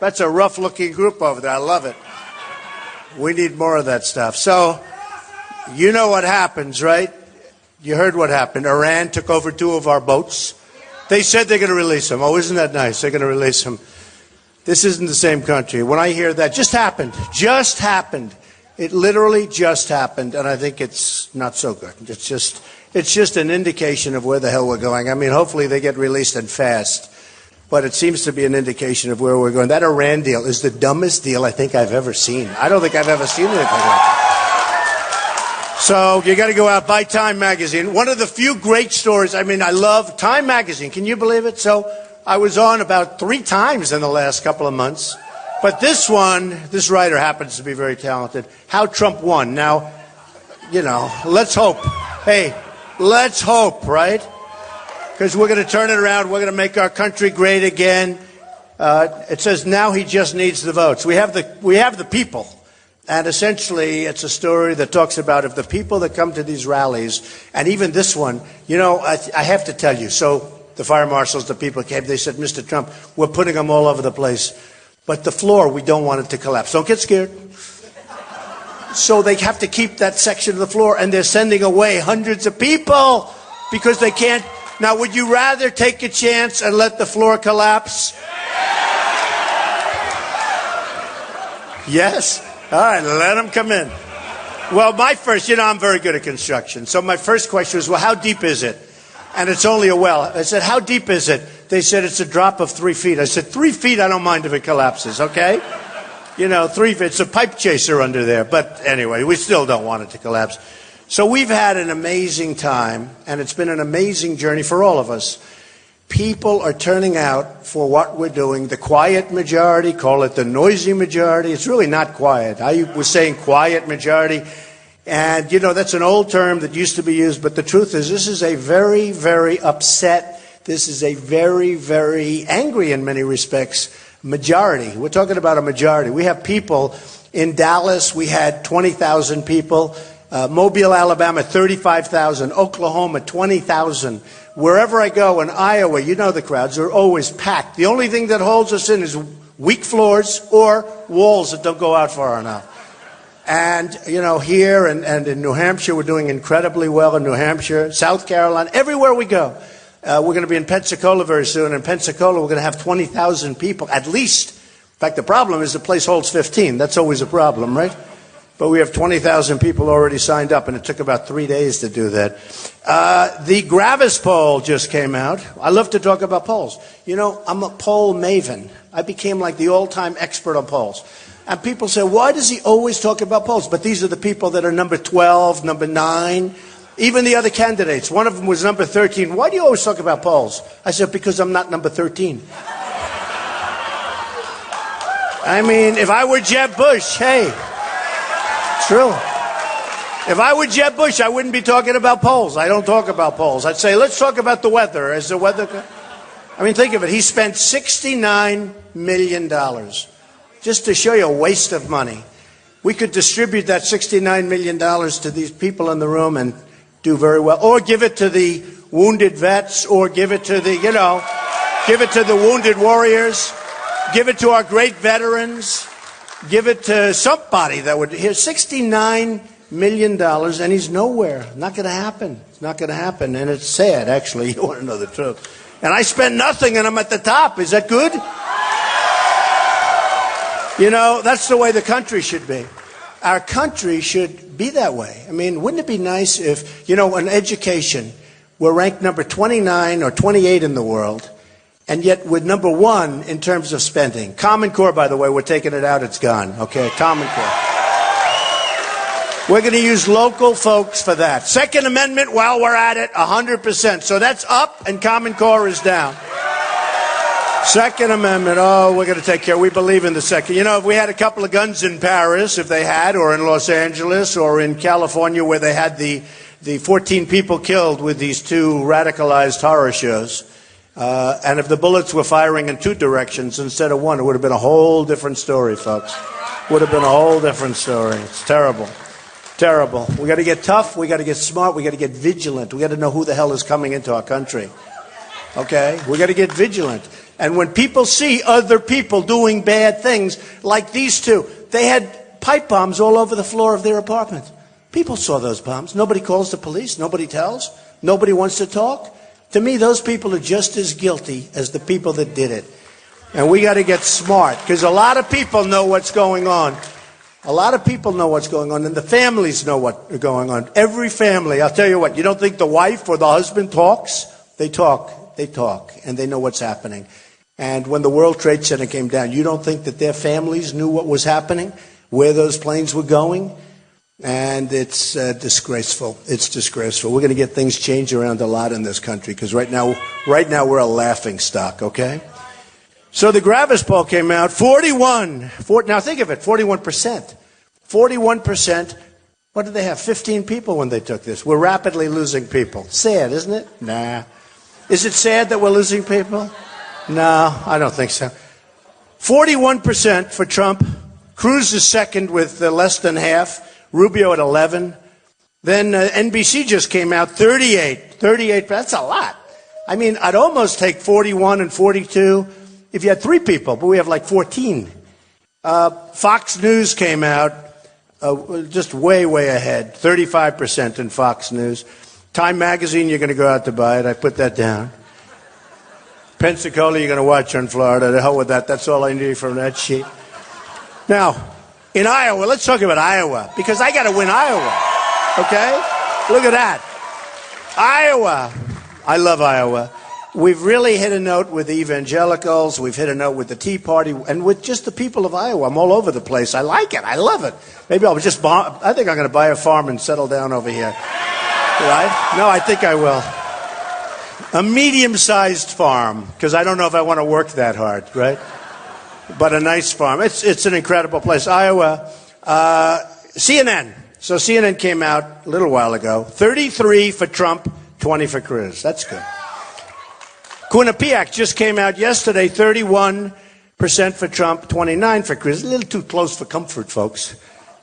That's a rough-looking group over there. I love it. We need more of that stuff. So, you know what happens, right? You heard what happened. Iran took over 2 of our boats. They said they're going to release them. Oh, isn't that nice? They're going to release them. This isn't the same country. When I hear that, just happened. It literally just happened, and I think it's not so good. It's just an indication of where the hell we're going. I mean, hopefully they get released and fast, but it seems to be an indication of where we're going. That Iran deal is the dumbest deal I think I've ever seen. I don't think I've ever seen anything like that. So you got to go out, buy Time magazine. One of the few great stories. I mean, I love Time magazine. Can you believe it? So I was on about 3 times in the last couple of months. But this writer happens to be very talented. How Trump won. Now, let's hope. Hey, let's hope, right? Because we're going to turn it around. We're going to make our country great again. It says now he just needs the votes. We have the people. And essentially, it's a story that talks about if the people that come to these rallies, and even this one, I have to tell you. So the fire marshals, the people came, they said, Mr. Trump, we're putting them all over the place. But the floor, we don't want it to collapse. Don't get scared. So they have to keep that section of the floor, and they're sending away hundreds of people because they can't. Now, would you rather take a chance and let the floor collapse? Yes? All right, let them come in. Well, my first, I'm very good at construction. So my first question was, well, how deep is it? And it's only a well. I said, how deep is it? They said, it's a drop of 3 feet. I said, 3 feet, I don't mind if it collapses, okay? 3 feet, it's a pipe chaser under there. But anyway, we still don't want it to collapse. So we've had an amazing time, and it's been an amazing journey for all of us. People are turning out for what we're doing. The quiet majority, call it the noisy majority. It's really not quiet. I was saying quiet majority. And, that's an old term that used to be used. But the truth is, this is a very, very upset, this is a very, very angry in many respects majority. We're talking about a majority. We have people in Dallas, we had 20,000 people. Mobile, Alabama, 35,000. Oklahoma, 20,000. Wherever I go in Iowa, the crowds are always packed. The only thing that holds us in is weak floors or walls that don't go out far enough. And, here and in New Hampshire, we're doing incredibly well in New Hampshire, South Carolina, everywhere we go. We're going to be in Pensacola very soon. In Pensacola, we're going to have 20,000 people, at least. In fact, the problem is the place holds 15. That's always a problem, right? But we have 20,000 people already signed up, and it took about 3 days to do that. The Gravis poll just came out. I love to talk about polls. I'm a poll maven. I became like the all-time expert on polls. And people say, why does he always talk about polls? But these are the people that are number 12, number 9, even the other candidates. One of them was number 13. Why do you always talk about polls? I said, because I'm not number 13. I mean, if I were Jeb Bush, hey, it's true. If I were Jeb Bush, I wouldn't be talking about polls. I don't talk about polls. I'd say, let's talk about the weather. Is the weather... I mean, think of it. He spent $69 million. Just to show you a waste of money. We could distribute that $69 million to these people in the room and do very well. Or give it to the wounded vets, or give it to the, give it to the wounded warriors, give it to our great veterans, give it to somebody that would, here's $69 million, and he's nowhere. Not going to happen. It's not going to happen, and it's sad, actually. You want to know the truth. And I spend nothing, and I'm at the top. Is that good? That's the way the country should be. Our country should be that way. I mean, wouldn't it be nice if, in education, we're ranked number 29 or 28 in the world, and yet we're number 1 in terms of spending. Common Core, by the way, we're taking it out. It's gone. Okay, Common Core. We're going to use local folks for that. Second Amendment, while we're at it, 100%. So that's up, and Common Core is down. Second Amendment, we're going to take care. We believe in the second. If we had a couple of guns in Paris, if they had, or in Los Angeles, or in California, where they had the 14 people killed with these 2 radicalized horror shows, and if the bullets were firing in 2 directions instead of 1, it would have been a whole different story, folks. Would have been a whole different story. It's terrible. Terrible. We got to get tough. We got to get smart. We got to get vigilant. We got to know who the hell is coming into our country. Okay? We got to get vigilant. And when people see other people doing bad things, like these two, they had pipe bombs all over the floor of their apartment. People saw those bombs. Nobody calls the police. Nobody tells. Nobody wants to talk. To me, those people are just as guilty as the people that did it. And we got to get smart, because a lot of people know what's going on. A lot of people know what's going on, and the families know what's going on. Every family, I'll tell you what, you don't think the wife or the husband talks? They talk, and they know what's happening. And when the World Trade Center came down, you don't think that their families knew what was happening, where those planes were going? And it's disgraceful. It's disgraceful. We're going to get things changed around a lot in this country, because right now we're a laughing stock, okay? So the Gravis poll came out, now think of it, 41%. 41%. What did they have? 15 people when they took this. We're rapidly losing people. Sad, isn't it? Nah. Is it sad that we're losing people? No, I don't think so. 41% for Trump. Cruz is second with less than half. Rubio at 11. Then NBC just came out, 38. 38, that's a lot. I mean, I'd almost take 41 and 42 if you had 3 people, but we have like 14. Fox News came out just way, way ahead, 35% in Fox News. Time Magazine, you're going to go out to buy it. I put that down. Pensacola, you're going to watch on Florida. The hell with that. That's all I need from that sheet. Now, in Iowa, let's talk about Iowa, because I got to win Iowa, okay? Look at that. Iowa. I love Iowa. We've really hit a note with the evangelicals. We've hit a note with the Tea Party and with just the people of Iowa. I'm all over the place. I like it. I love it. Maybe I'll just I think I'm going to buy a farm and settle down over here. Right? No, I think I will. A medium-sized farm, because I don't know if I want to work that hard, right? But a nice farm. It's an incredible place. Iowa. CNN. So CNN came out a little while ago. 33 for Trump, 20 for Cruz. That's good. Quinnipiac just came out yesterday, 31% for Trump, 29 for Cruz. A little too close for comfort, folks.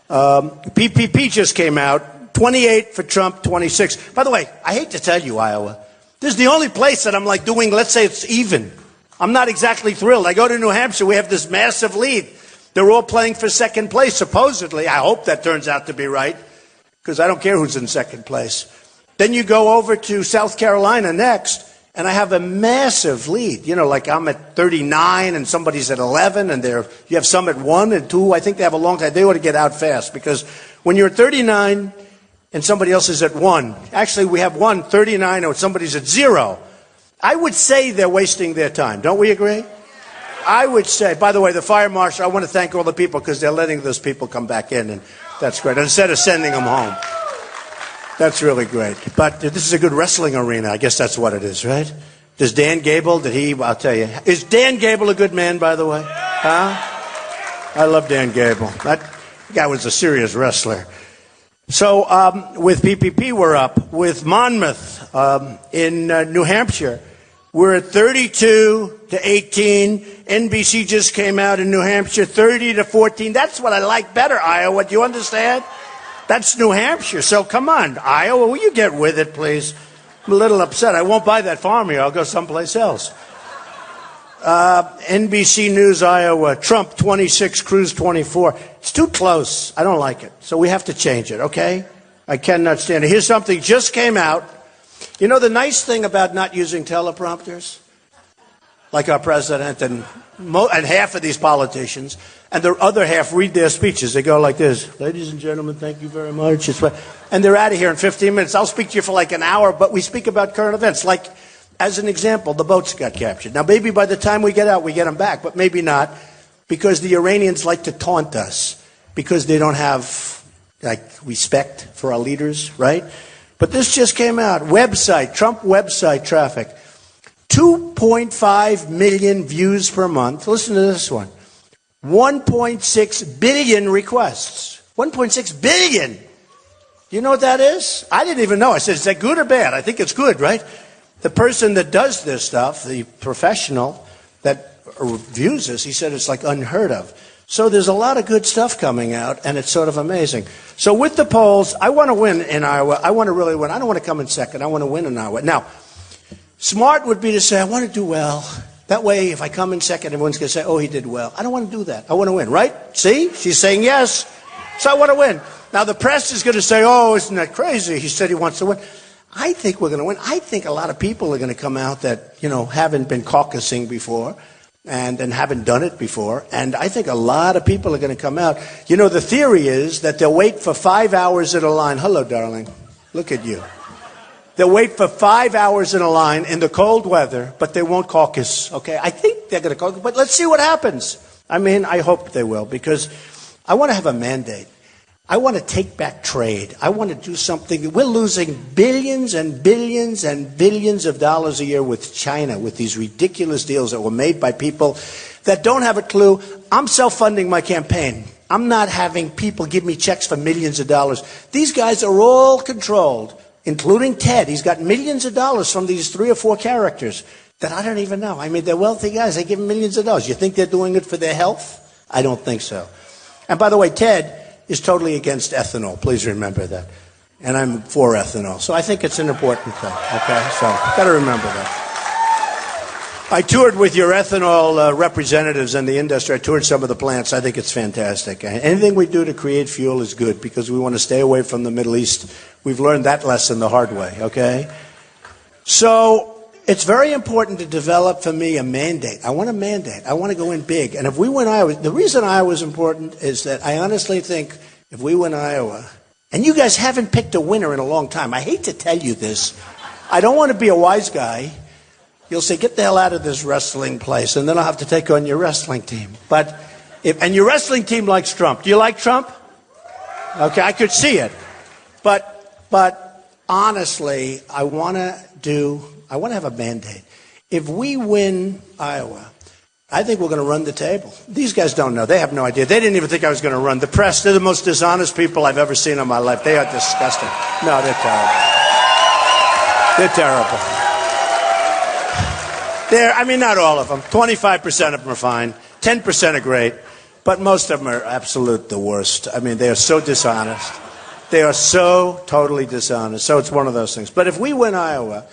PPP just came out, 28 for Trump, 26. By the way, I hate to tell you, Iowa, this is the only place that I'm like doing, let's say it's even. I'm not exactly thrilled. I go to New Hampshire, we have this massive lead. They're all playing for second place, supposedly. I hope that turns out to be right, because I don't care who's in second place. Then you go over to South Carolina next, and I have a massive lead. You know, like I'm at 39 and somebody's at 11, and you have some at 1 and 2. I think they have a long time. They ought to get out fast, because when you're at 39 and somebody else is at 1, actually we have 39 and somebody's at 0. I would say they're wasting their time. Don't we agree? I would say, by the way, the fire marshal, I want to thank all the people, because they're letting those people come back in, and that's great. Instead of sending them home. That's really great. But this is a good wrestling arena. I guess that's what it is, right? Does Dan Gable, I'll tell you. Is Dan Gable a good man, by the way? Huh? I love Dan Gable. That guy was a serious wrestler. So with PPP, we're up. With Monmouth in New Hampshire, we're at 32 to 18. NBC just came out in New Hampshire, 30 to 14. That's what I like better, Iowa. Do you understand? That's New Hampshire. So come on, Iowa, will you get with it, please? I'm a little upset. I won't buy that farm here. I'll go someplace else. NBC News, Iowa, Trump 26, Cruz 24. It's too close. I don't like it. So we have to change it, okay? I cannot stand it. Here's something just came out. You know the nice thing about not using teleprompters? Like our president and half of these politicians, and the other half read their speeches. They go like this: ladies and gentlemen, thank you very much. And they're out of here in 15 minutes. I'll speak to you for like an hour, but we speak about current events. Like, as an example, the boats got captured. Now, maybe by the time we get out, we get them back, but maybe not, because the Iranians like to taunt us, because they don't have, like, respect for our leaders, right? But this just came out. Website, Trump website traffic. 2.5 million views per month. Listen to this one. 1.6 billion requests. 1.6 billion. Do you know what that is? I didn't even know. I said, is that good or bad? I think it's good, right? The person that does this stuff, the professional that views this, he said it's like unheard of. So there's a lot of good stuff coming out, and it's sort of amazing. So with the polls, I want to win in Iowa. I want to really win. I don't want to come in second. I want to win in Iowa. Now, smart would be to say, I want to do well. That way, if I come in second, everyone's going to say, oh, he did well. I don't want to do that. I want to win, right? See? She's saying yes. So I want to win. Now, the press is going to say, oh, isn't that crazy? He said he wants to win. I think we're going to win. I think a lot of people are going to come out that, haven't been caucusing before and haven't done it before. And I think a lot of people are going to come out. The theory is that they'll wait for 5 hours in a line. Hello, darling. Look at you. They'll wait for 5 hours in a line in the cold weather, but they won't caucus. Okay, I think they're going to caucus, but let's see what happens. I hope they will, because I want to have a mandate. I want to take back trade. I want to do something. We're losing billions and billions and billions of dollars a year with China, with these ridiculous deals that were made by people that don't have a clue. I'm self-funding my campaign. I'm not having people give me checks for millions of dollars. These guys are all controlled, including Ted. He's got millions of dollars from these 3 or 4 characters that I don't even know. They're wealthy guys. They give them millions of dollars. You think they're doing it for their health? I don't think so. And by the way, Ted is totally against ethanol. Please remember that. And I'm for ethanol. So I think it's an important thing. Okay? So got to remember that. I toured with your ethanol representatives in the industry. I toured some of the plants. I think it's fantastic. Anything we do to create fuel is good because we want to stay away from the Middle East. We've learned that lesson the hard way, okay? So it's very important to develop for me a mandate. I want a mandate. I want to go in big. And if we win Iowa, the reason Iowa is important is that I honestly think if we win Iowa, and you guys haven't picked a winner in a long time. I hate to tell you this. I don't want to be a wise guy. You'll say, get the hell out of this wrestling place, and then I'll have to take on your wrestling team. And your wrestling team likes Trump. Do you like Trump? Okay, I could see it. But honestly, I want to have a mandate. If we win Iowa, I think we're going to run the table. These guys don't know. They have no idea. They didn't even think I was going to run. The press, they're the most dishonest people I've ever seen in my life. They are disgusting. No, they're terrible. They're terrible. Not all of them. 25% of them are fine. 10% are great. But most of them are absolute the worst. They are so dishonest. They are so totally dishonest. So it's one of those things. But if we win Iowa,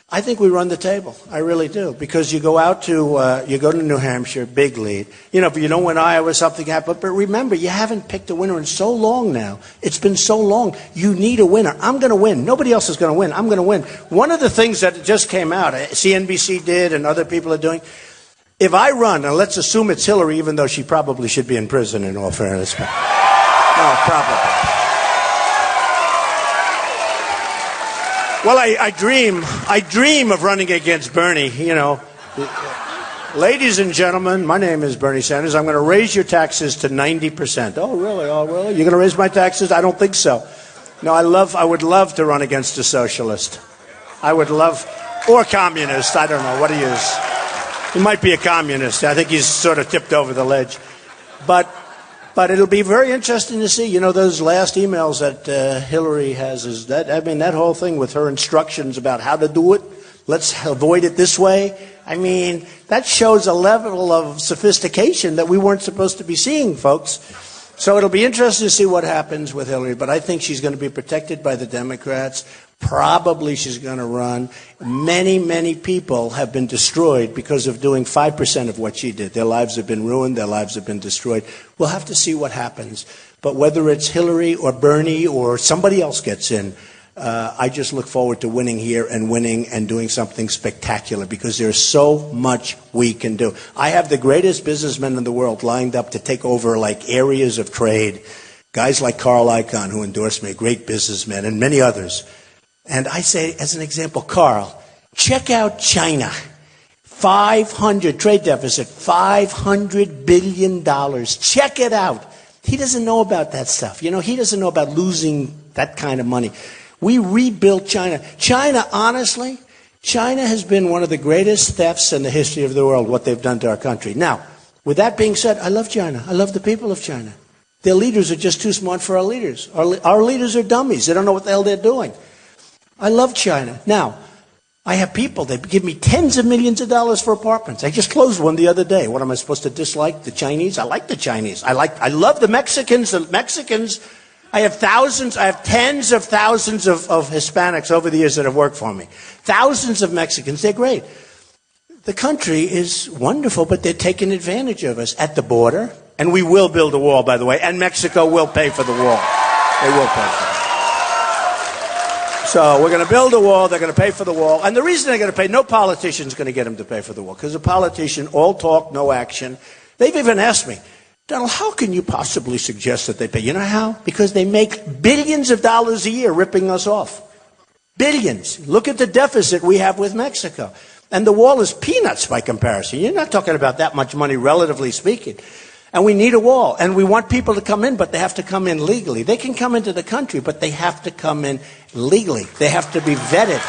I think we run the table. I really do. Because you go to New Hampshire, big lead. If you don't win Iowa, something happens. But remember, you haven't picked a winner in so long now. It's been so long. You need a winner. I'm going to win. Nobody else is going to win. I'm going to win. One of the things that just came out, CNBC did and other people are doing, if I run, and let's assume it's Hillary, even though she probably should be in prison in all fairness. No, probably. Well, I dream of running against Bernie, Ladies and gentlemen, my name is Bernie Sanders. I'm going to raise your taxes to 90%. Oh, really? Oh, really? You're going to raise my taxes? I don't think so. No, I would love to run against a socialist. Or communist. I don't know what he is. He might be a communist. I think he's sort of tipped over the ledge. But it'll be very interesting to see. Those last emails that Hillary has that whole thing with her instructions about how to do it. Let's avoid it this way. That shows a level of sophistication that we weren't supposed to be seeing, folks. So it'll be interesting to see what happens with Hillary. But I think she's going to be protected by the Democrats. Probably she's going to run. Many, many people have been destroyed because of doing 5% of what she did. Their lives have been ruined. Their lives have been destroyed. We'll have to see what happens. But whether it's Hillary or Bernie or somebody else gets in, I just look forward to winning here and winning and doing something spectacular because there's so much we can do. I have the greatest businessmen in the world lined up to take over like areas of trade. Guys like Carl Icahn, who endorsed me, great businessmen, and many others. And I say, as an example, Carl, check out China. 500 trade deficit, $500 billion. Check it out. He doesn't know about that stuff. He doesn't know about losing that kind of money. We rebuilt China. Honestly, China has been one of the greatest thefts in the history of the world, what they've done to our country. Now, with that being said, I love China. I love the people of China. Their leaders are just too smart for our leaders. Our leaders are dummies. They don't know what the hell they're doing. I love China. Now, I have people, they give me tens of millions of dollars for apartments. I just closed one the other day. What am I supposed to dislike? The Chinese? I like the Chinese. I love the Mexicans. The Mexicans, I have tens of thousands of Hispanics over the years that have worked for me. Thousands of Mexicans. They're great. The country is wonderful, but they're taking advantage of us at the border. And we will build a wall, by the way, and Mexico will pay for the wall. They will pay for it. So we're going to build a wall, they're going to pay for the wall. And the reason they're going to pay, no politician's going to get them to pay for the wall, because a politician, all talk, no action. They've even asked me, Donald, how can you possibly suggest that they pay? You know how? Because they make billions of dollars a year ripping us off. Billions. Look at the deficit we have with Mexico. And the wall is peanuts by comparison. You're not talking about that much money, relatively speaking. And we need a wall. And we want people to come in, but they have to come in legally. They can come into the country, but they have to come in legally. They have to be vetted.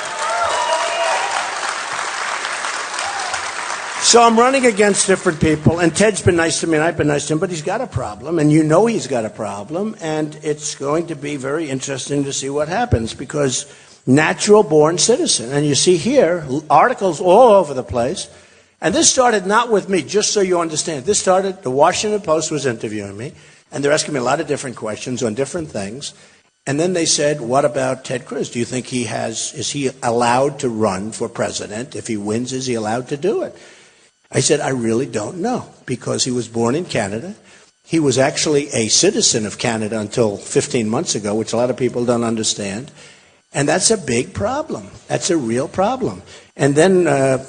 So I'm running against different people, and Ted's been nice to me, and I've been nice to him, but he's got a problem, and you know he's got a problem, and it's going to be very interesting to see what happens, because natural-born citizen, and you see here, articles all over the place. And this started not with me, just so you understand. This started, the Washington Post was interviewing me, and they're asking me a lot of different questions on different things. And then they said, what about Ted Cruz? Do you think is he allowed to run for president? If he wins, is he allowed to do it? I said, I really don't know, because he was born in Canada. He was actually a citizen of Canada until 15 months ago, which a lot of people don't understand. And that's a big problem. That's a real problem. And then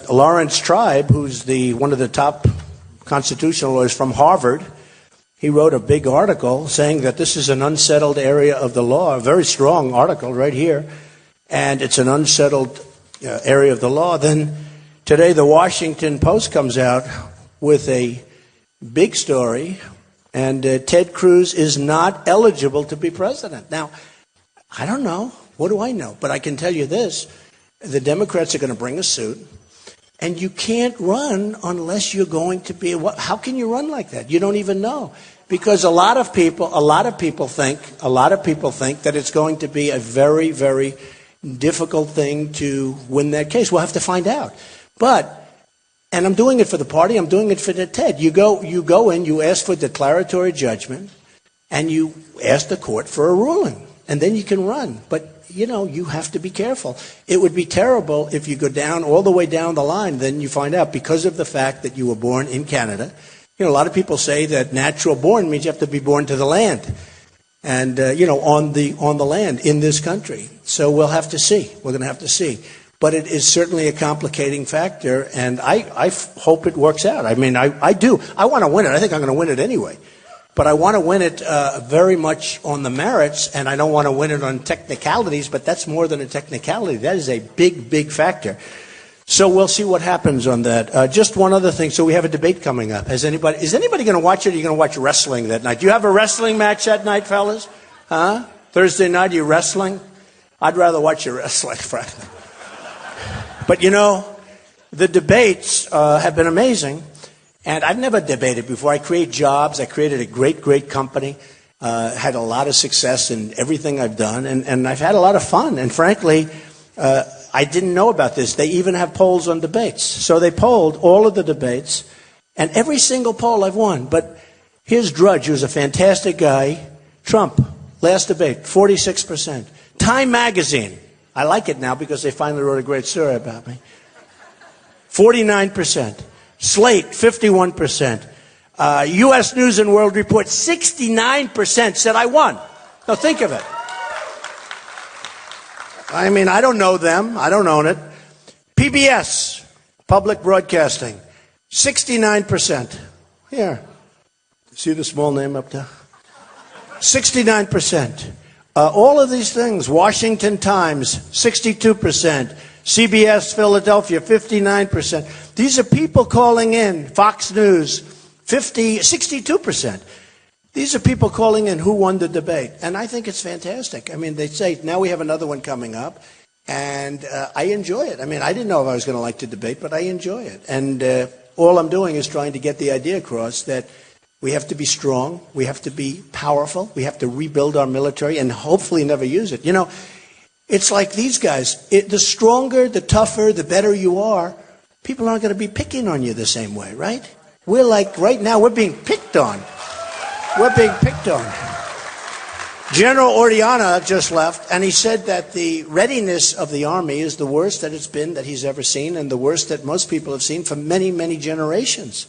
Lawrence Tribe, who's one of the top constitutional lawyers from Harvard, he wrote a big article saying that this is an unsettled area of the law, a very strong article right here, and it's an unsettled area of the law. Then today the Washington Post comes out with a big story, and Ted Cruz is not eligible to be president. Now, I don't know. What do I know? But I can tell you this. The Democrats are going to bring a suit, and you can't run unless you're going to be. How can you run like that? You don't even know, because a lot of people think that it's going to be a very, very difficult thing to win that case. We'll have to find out. And I'm doing it for the party. I'm doing it for the Ted. You go in, you ask for declaratory judgment, and you ask the court for a ruling, and then you can run. But you have to be careful. It would be terrible if you go down all the way down the line, then you find out because of the fact that you were born in Canada. A lot of people say that natural born means you have to be born to the land, and on the land in this country. So we'll have to see. We're going to have to see. But it is certainly a complicating factor, and I hope it works out. I mean, I do. I want to win it. I think I'm going to win it anyway. But I want to win it very much on the merits, and I don't want to win it on technicalities, but that's more than a technicality. That is a big, big factor. So we'll see what happens on that. Just one other thing. So we have a debate coming up. Is anybody going to watch it, or are you going to watch wrestling that night? Do you have a wrestling match that night, fellas? Huh? Thursday night, you wrestling? I'd rather watch you wrestling, frankly. But the debates have been amazing. And I've never debated before. I create jobs. I created a great, great company. Had a lot of success in everything I've done. And I've had a lot of fun. And frankly, I didn't know about this. They even have polls on debates. So they polled all of the debates. And every single poll I've won. But here's Drudge, who's a fantastic guy. Trump, last debate, 46%. Time Magazine. I like it now because they finally wrote a great story about me. 49%. Slate, 51%. U.S. News and World Report, 69% said I won. Now think of it. I mean, I don't know them. I don't own it. PBS, Public Broadcasting, 69%. Here. See the small name up there? 69%. All of these things. Washington Times, 62%. CBS Philadelphia, 59%. These are people calling in. Fox News, 62%. These are people calling in who won the debate. And I think it's fantastic. I mean, they say, now we have another one coming up. And I enjoy it. I mean, I didn't know if I was going to like to debate, but I enjoy it. And all I'm doing is trying to get the idea across that we have to be strong. We have to be powerful. We have to rebuild our military and hopefully never use it. It's like these guys. The stronger, the tougher, the better you are, people aren't going to be picking on you the same way, right? We're like, right now, we're being picked on. We're being picked on. General Orellana just left, and he said that the readiness of the Army is the worst that it's been that he's ever seen, and the worst that most people have seen for many, many generations.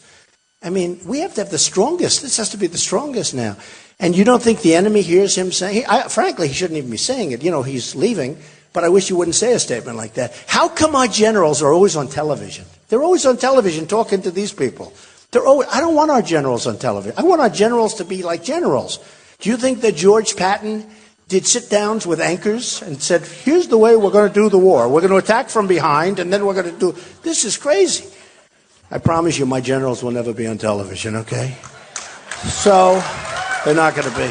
I mean, we have to have the strongest. This has to be the strongest now. And you don't think the enemy hears him saying, frankly, he shouldn't even be saying it. You know, he's leaving, but I wish you wouldn't say a statement like that. How come our generals are always on television? They're always on television talking to these people. I don't want our generals on television. I want our generals to be like generals. Do you think that George Patton did sit-downs with anchors and said, here's the way we're going to do the war. We're going to attack from behind, and then we're going to do... This is crazy. I promise you my generals will never be on television, okay? So, they're not going to be.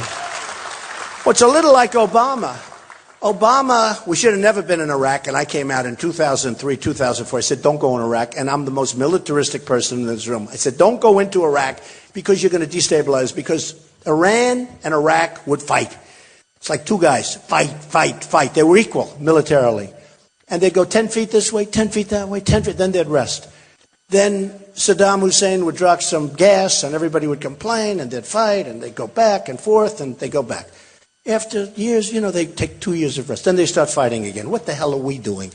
Well, it's a little like Obama. Obama, we should have never been in Iraq, and I came out in 2003, 2004. I said, don't go in Iraq, and I'm the most militaristic person in this room. I said, don't go into Iraq because you're going to destabilize, because Iran and Iraq would fight. It's like two guys, fight. They were equal militarily. And they'd go 10 feet this way, 10 feet that way, 10 feet, then they'd rest. Then Saddam Hussein would drop some gas, and everybody would complain, and they'd fight, and they'd go back and forth, and they'd go back. After years, you know, they take 2 years of rest. Then they start fighting again. What the hell are we doing?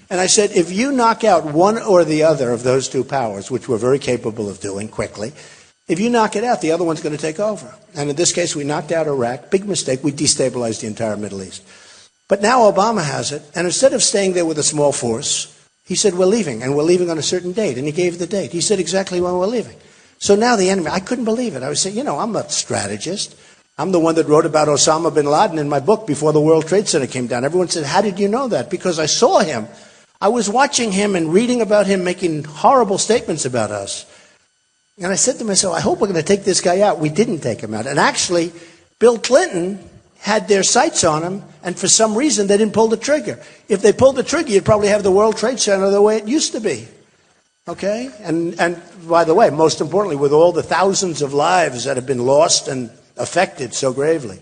And I said, if you knock out one or the other of those two powers, which we're very capable of doing quickly, if you knock it out, the other one's going to take over. And in this case, we knocked out Iraq. Big mistake. We destabilized the entire Middle East. But now Obama has it. And instead of staying there with a small force, he said, we're leaving. And we're leaving on a certain date. And he gave the date. He said exactly when we're leaving. So now the enemy, I couldn't believe it. I was saying, you know, I'm a strategist. I'm the one that wrote about Osama bin Laden in my book before the World Trade Center came down. Everyone said, how did you know that? Because I saw him. I was watching him and reading about him making horrible statements about us. And I said to myself, I hope we're going to take this guy out. We didn't take him out. And actually, Bill Clinton had their sights on him, and for some reason, they didn't pull the trigger. If they pulled the trigger, you'd probably have the World Trade Center the way it used to be. Okay? And by the way, most importantly, with all the thousands of lives that have been lost and affected so gravely.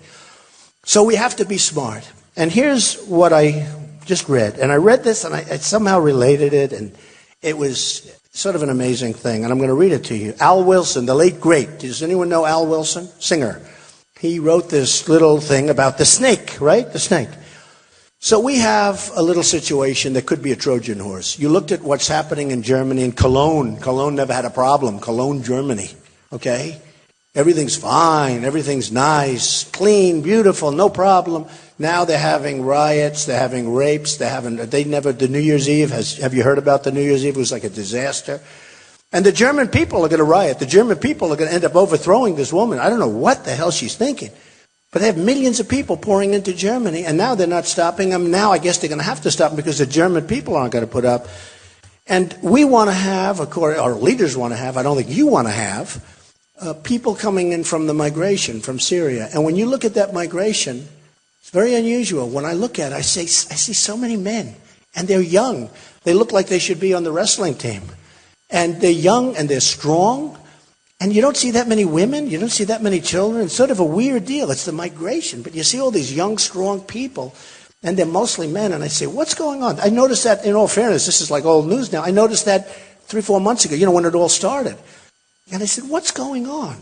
So we have to be smart. And here's what I just read. And I read this, and I somehow related it, and it was sort of an amazing thing. And I'm going to read it to you. Al Wilson, the late great. Does anyone know Al Wilson? Singer. He wrote this little thing about the snake, right? The snake. So we have a little situation that could be a Trojan horse. You looked at what's happening in Germany, in Cologne. Cologne never had a problem. Cologne, Germany. Okay? Everything's fine. Everything's nice, clean, beautiful, no problem. Now they're having riots. They're having rapes. The New Year's Eve. Have you heard about the New Year's Eve? It was like a disaster. And the German people are going to riot. The German people are going to end up overthrowing this woman. I don't know what the hell she's thinking. But they have millions of people pouring into Germany, and now they're not stopping them. Now I guess they're going to have to stop them because the German people aren't going to put up. And we want to have, our leaders want to have, I don't think you want to have, people coming in from the migration from Syria. And when you look at that migration, it's very unusual. When I look at it, I see so many men, and they're young. They look like they should be on the wrestling team. And they're young, and they're strong. And you don't see that many women. You don't see that many children. It's sort of a weird deal. It's the migration. But you see all these young, strong people, and they're mostly men. And I say, what's going on? I noticed that, in all fairness, this is like old news now. I noticed that 3-4 months ago, when it all started. And I said, what's going on?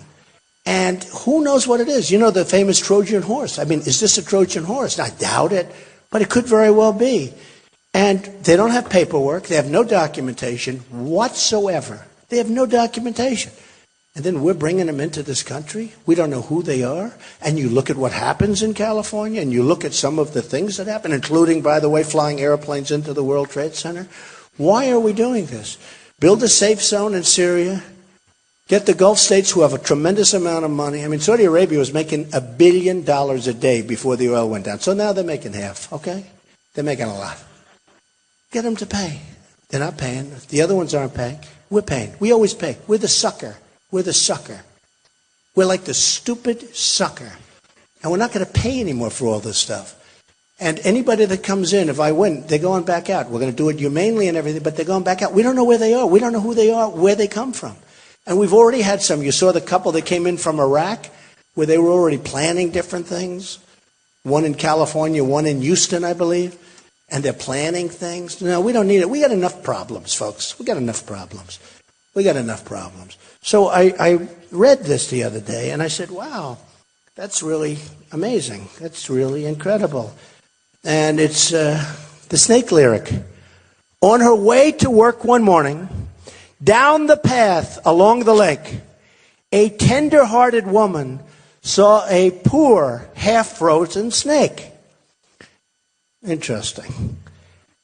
And who knows what it is? You know, the famous Trojan horse. I mean, is this a Trojan horse? I doubt it, but it could very well be. And they don't have paperwork. They have no documentation whatsoever. They have no documentation. And then we're bringing them into this country. We don't know who they are. And you look at what happens in California, and you look at some of the things that happen, including, by the way, flying airplanes into the World Trade Center. Why are we doing this? Build a safe zone in Syria. Get the Gulf states who have a tremendous amount of money. I mean, Saudi Arabia was making $1 billion a day before the oil went down. So now they're making half, okay? They're making a lot. Get them to pay. They're not paying. The other ones aren't paying. We're paying. We always pay. We're the sucker. We're the sucker. We're like the stupid sucker. And we're not going to pay anymore for all this stuff. And anybody that comes in, if I win, they're going back out. We're going to do it humanely and everything, but they're going back out. We don't know where they are. We don't know who they are, where they come from. And we've already had some. You saw the couple that came in from Iraq, where they were already planning different things. One in California, one in Houston, I believe. And they're planning things. No, we don't need it. We got enough problems, folks. We got enough problems. We got enough problems. So I read this the other day, and I said, wow, That's really amazing. That's really incredible. And it's the snake lyric. On her way to work one morning, down the path along the lake, a tender-hearted woman saw a poor, half-frozen snake. Interesting.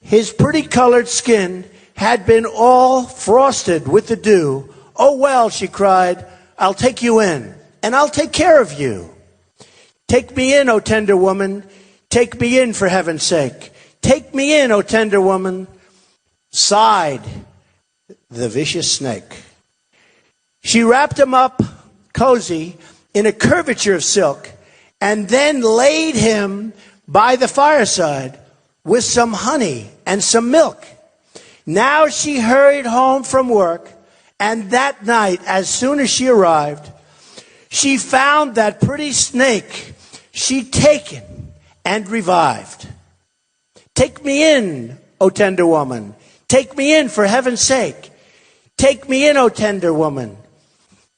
His pretty-colored skin had been all frosted with the dew. Oh, well, she cried, I'll take you in, and I'll take care of you. Take me in, O tender woman. Take me in, for heaven's sake. Take me in, O tender woman. Sighed the vicious snake. She wrapped him up cozy in a curvature of silk and then laid him by the fireside with some honey and some milk. Now she hurried home from work, and that night, as soon as she arrived, she found that pretty snake she'd taken and revived. Take me in, O tender woman. Take me in, for heaven's sake. Take me in, O tender woman,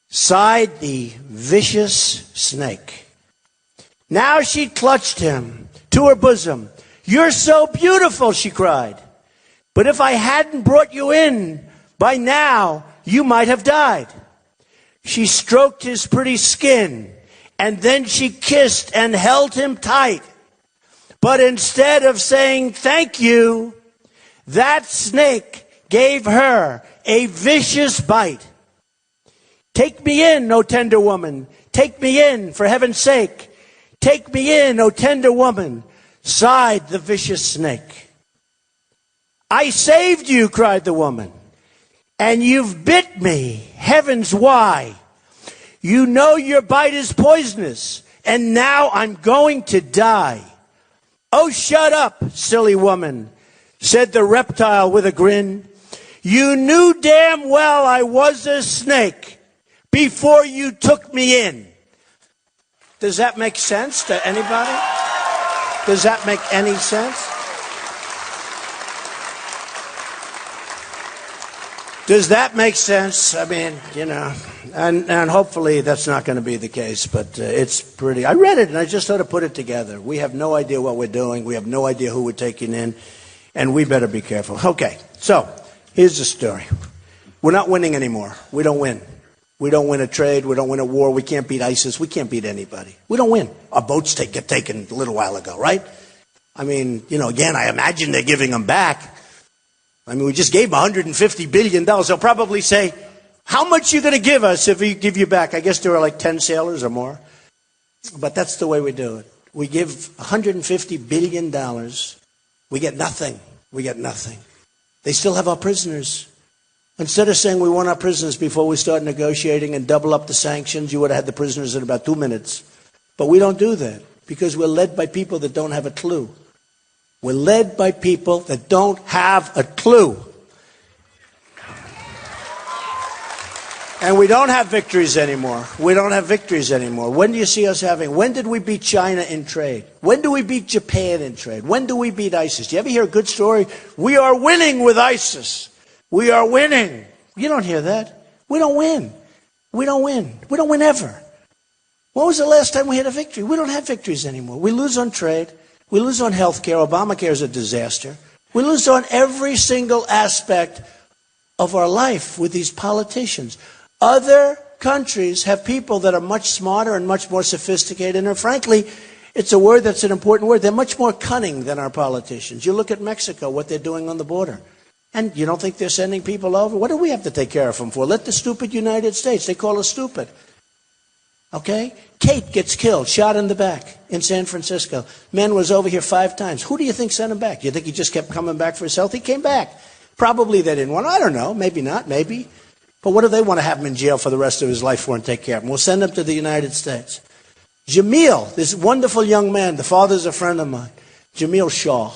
sighed the vicious snake. Now she clutched him to her bosom. You're so beautiful, she cried. But if I hadn't brought you in, by now you might have died. She stroked his pretty skin, and then she kissed and held him tight. But instead of saying thank you, that snake gave her a vicious bite. Take me in, O tender woman. Take me in, for heaven's sake. Take me in, O tender woman, sighed the vicious snake. I saved you, cried the woman, and you've bit me. Heavens, why? You know your bite is poisonous, and now I'm going to die. Oh, shut up, silly woman, said the reptile with a grin. You knew damn well I was a snake before you took me in. Does that make sense to anybody? Does that make any sense? Does that make sense? I mean, you know, and hopefully that's not going to be the case, but it's pretty. I read it and I just sort of put it together. We have no idea what we're doing. We have no idea who we're taking in, and we better be careful. Okay, so here's the story. We're not winning anymore. We don't win. We don't win a trade. We don't win a war. We can't beat ISIS. We can't beat anybody. We don't win. Our boats get taken a little while ago, right? I mean, you know, again, I imagine they're giving them back. I mean, we just gave them $150 billion. They'll probably say, how much are you going to give us if we give you back? I guess there are like 10 sailors or more. But that's the way we do it. We give $150 billion. We get nothing. We get nothing. They still have our prisoners. Instead of saying we want our prisoners before we start negotiating and double up the sanctions, you would have had the prisoners in about 2 minutes. But we don't do that because we're led by people that don't have a clue. We're led by people that don't have a clue. And we don't have victories anymore. We don't have victories anymore. When do you see us having? When did we beat China in trade? When do we beat Japan in trade? When do we beat ISIS? Do you ever hear a good story? We are winning with ISIS. We are winning. You don't hear that. We don't win. We don't win. We don't win ever. When was the last time we had a victory? We don't have victories anymore. We lose on trade. We lose on health care. Obamacare is a disaster. We lose on every single aspect of our life with these politicians. Other countries have people that are much smarter and much more sophisticated. And frankly, it's a word that's an important word. They're much more cunning than our politicians. You look at Mexico, what they're doing on the border. And you don't think they're sending people over? What do we have to take care of them for? Let the stupid United States. They call us stupid. Okay? Kate gets killed, shot in the back in San Francisco. Man was over here 5 times. Who do you think sent him back? You think he just kept coming back for his health? He came back. Probably they didn't want him. I don't know. Maybe not. Maybe. But what do they want to have him in jail for the rest of his life for and take care of him? We'll send him to the United States. Jamil, this wonderful young man, the father's a friend of mine. Jamil Shaw.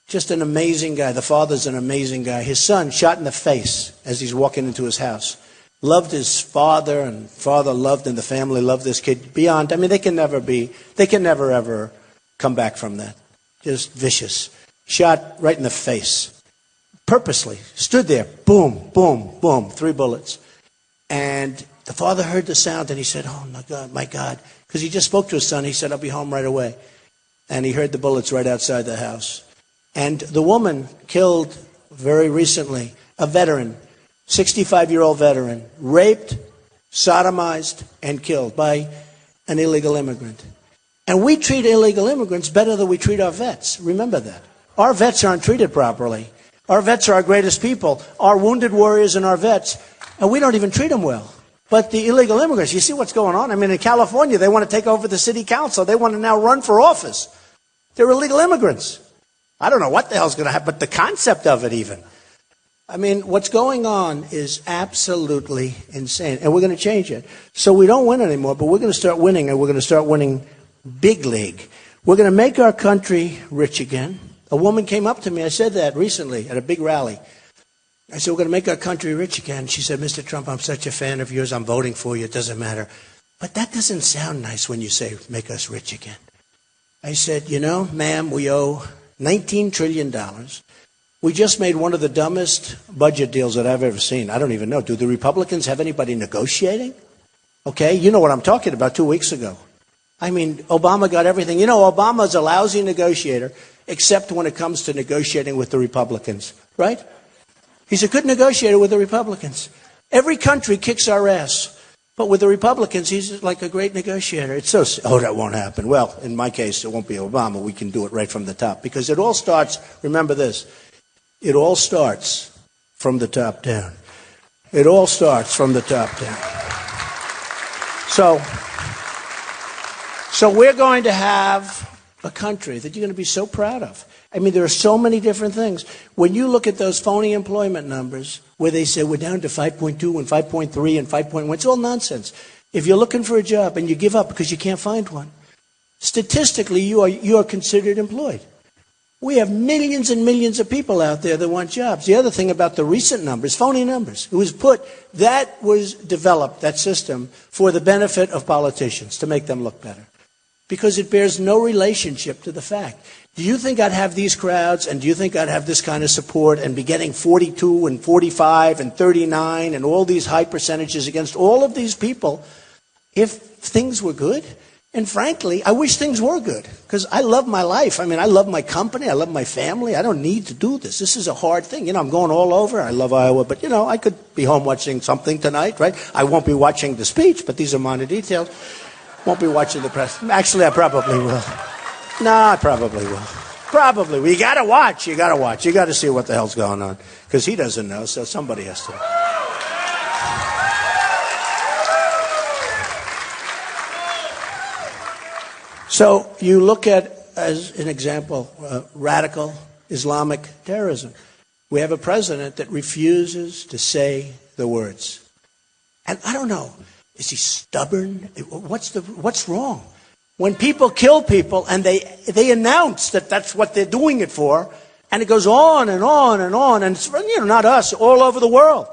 Just an amazing guy. The father's an amazing guy. His son shot in the face as he's walking into his house. Loved his father, and father loved, and the family loved this kid beyond. I mean, they can never ever come back from that. Just vicious. Shot right in the face. Purposely. Stood there. Boom, boom, boom. 3 bullets. And the father heard the sound and he said, oh my God. Because he just spoke to his son. He said, I'll be home right away. And he heard the bullets right outside the house. And the woman killed very recently, a veteran, 65-year-old veteran, raped, sodomized, and killed by an illegal immigrant. And we treat illegal immigrants better than we treat our vets. Remember that. Our vets aren't treated properly. Our vets are our greatest people, our wounded warriors and our vets, and we don't even treat them well. But the illegal immigrants, you see what's going on? I mean, in California, they want to take over the city council. They want to now run for office. They're illegal immigrants. I don't know what the hell's going to happen, but the concept of it even. I mean, what's going on is absolutely insane, and we're going to change it. So we don't win anymore, but we're going to start winning, and we're going to start winning big league. We're going to make our country rich again. A woman came up to me, I said that recently at a big rally. I said, we're going to make our country rich again. She said, Mr. Trump, I'm such a fan of yours. I'm voting for you. It doesn't matter. But that doesn't sound nice when you say, make us rich again. I said, you know, ma'am, we owe $19 trillion. We just made one of the dumbest budget deals that I've ever seen. I don't even know. Do the Republicans have anybody negotiating? Okay, you know what I'm talking about 2 weeks ago. I mean, Obama got everything. You know, Obama's a lousy negotiator, except when it comes to negotiating with the Republicans, right? He's a good negotiator with the Republicans. Every country kicks our ass. But with the Republicans, he's like a great negotiator. It's so, oh, that won't happen. Well, in my case, it won't be Obama. We can do it right from the top. Because it all starts, remember this, it all starts from the top down. It all starts from the top down. So we're going to have a country that you're going to be so proud of. I mean, there are so many different things. When you look at those phony employment numbers, where they say we're down to 5.2 and 5.3 and 5.1, it's all nonsense. If you're looking for a job and you give up because you can't find one, statistically, you are considered employed. We have millions and millions of people out there that want jobs. The other thing about the recent numbers, phony numbers, that was developed, that system, for the benefit of politicians, to make them look better. Because it bears no relationship to the fact. Do you think I'd have these crowds, and do you think I'd have this kind of support and be getting 42 and 45 and 39 and all these high percentages against all of these people if things were good? And frankly, I wish things were good, because I love my life. I mean, I love my company. I love my family. I don't need to do this. This is a hard thing. You know, I'm going all over. I love Iowa, but, you know, I could be home watching something tonight, right? I won't be watching the speech, but these are minor details. Won't be watching the press. Actually, I probably will. No, I probably will. Probably. Well, you got to watch. You got to watch. You got to see what the hell's going on, because he doesn't know, so somebody has to. So you look at, as an example, radical Islamic terrorism. We have a president that refuses to say the words. And I don't know, is he stubborn? What's wrong? When people kill people and they announce that that's what they're doing it for, and it goes on and on and on, and it's, you know, not us, all over the world.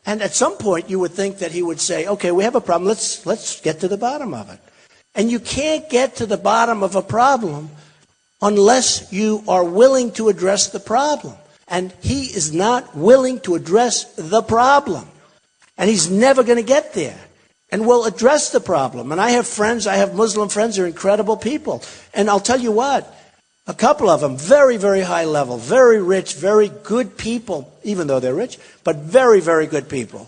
And at some point you would think that he would say, okay, we have a problem, let's get to the bottom of it. And you can't get to the bottom of a problem unless you are willing to address the problem. And he is not willing to address the problem. And he's never going to get there. And we'll address the problem. And I have friends, I have Muslim friends, they're incredible people. And I'll tell you what, a couple of them, very, very high level, very rich, very good people, even though they're rich, but very, very good people.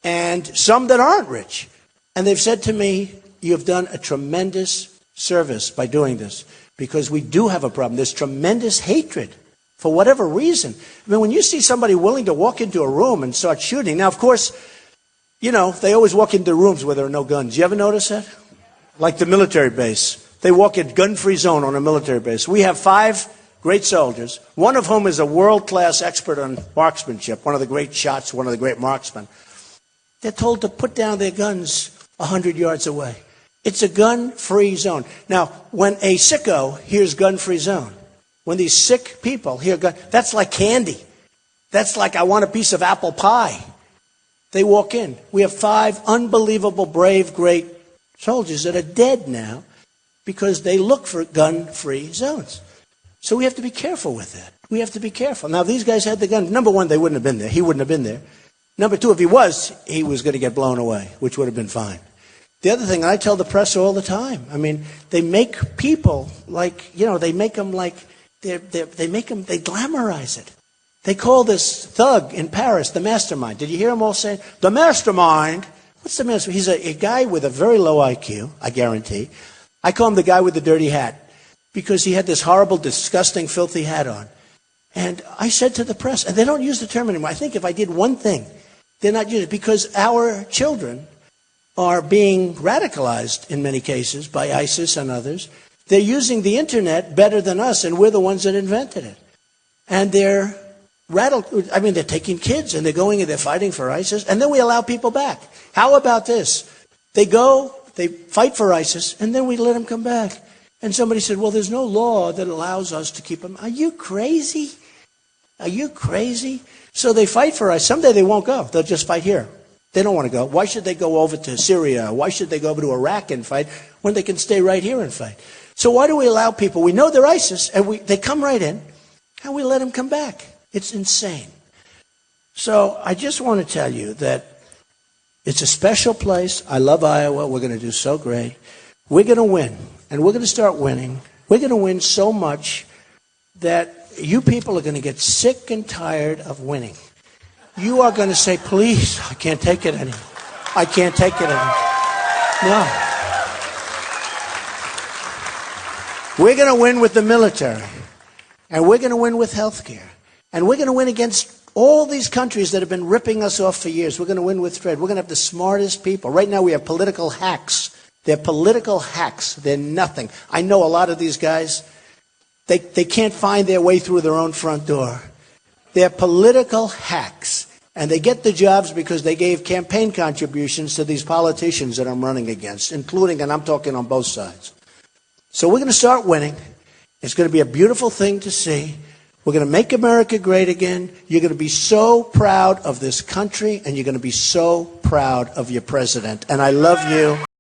And some that aren't rich. And they've said to me, you have done a tremendous service by doing this, because we do have a problem. There's tremendous hatred for whatever reason. I mean, when you see somebody willing to walk into a room and start shooting, now, of course, you know, they always walk into rooms where there are no guns. You ever notice that? Like the military base. They walk in gun-free zone on a military base. We have 5 great soldiers, one of whom is a world-class expert on marksmanship, one of the great shots, one of the great marksmen. They're told to put down their guns 100 yards away. It's a gun-free zone. Now, when a sicko hears gun-free zone, when these sick people hear gun, that's like candy. That's like, I want a piece of apple pie. They walk in. We have 5 unbelievable, brave, great soldiers that are dead now because they look for gun-free zones. So we have to be careful with that. We have to be careful. Now, these guys had the gun. Number one, they wouldn't have been there. He wouldn't have been there. Number two, if he was going to get blown away, which would have been fine. The other thing, I tell the press all the time, I mean, they make people like, they make them like, they glamorize it. They call this thug in Paris the mastermind. Did you hear them all saying, the mastermind? What's the mastermind? He's a guy with a very low IQ, I guarantee. I call him the guy with the dirty hat because he had this horrible, disgusting, filthy hat on. And I said to the press, and they don't use the term anymore. I think if I did one thing, they're not using it because our children are being radicalized in many cases by ISIS and others. They're using the internet better than us, and we're the ones that invented it. And they're they're taking kids and they're going and they're fighting for ISIS, and then we allow people back. How about this? They go, they fight for ISIS, and then we let them come back. And somebody said, well, there's no law that allows us to keep them. Are you crazy? Are you crazy? So they fight for ISIS. Someday they won't go. They'll just fight here. They don't want to go. Why should they go over to Syria? Why should they go over to Iraq and fight when they can stay right here and fight? So why do we allow people? We know they're ISIS, and they come right in, and we let them come back. It's insane. So I just want to tell you that it's a special place. I love Iowa. We're going to do so great. We're going to win, and we're going to start winning. We're going to win so much that you people are going to get sick and tired of winning. You are going to say, please, I can't take it anymore. I can't take it anymore. No. We're going to win with the military, and we're going to win with health care, and we're going to win against all these countries that have been ripping us off for years. We're going to win with trade. We're going to have the smartest people. Right now we have political hacks. They're political hacks. They're nothing. I know a lot of these guys, they can't find their way through their own front door. They're political hacks. And they get the jobs because they gave campaign contributions to these politicians that I'm running against, including, and I'm talking on both sides. So we're going to start winning. It's going to be a beautiful thing to see. We're going to make America great again. You're going to be so proud of this country, and you're going to be so proud of your president. And I love you.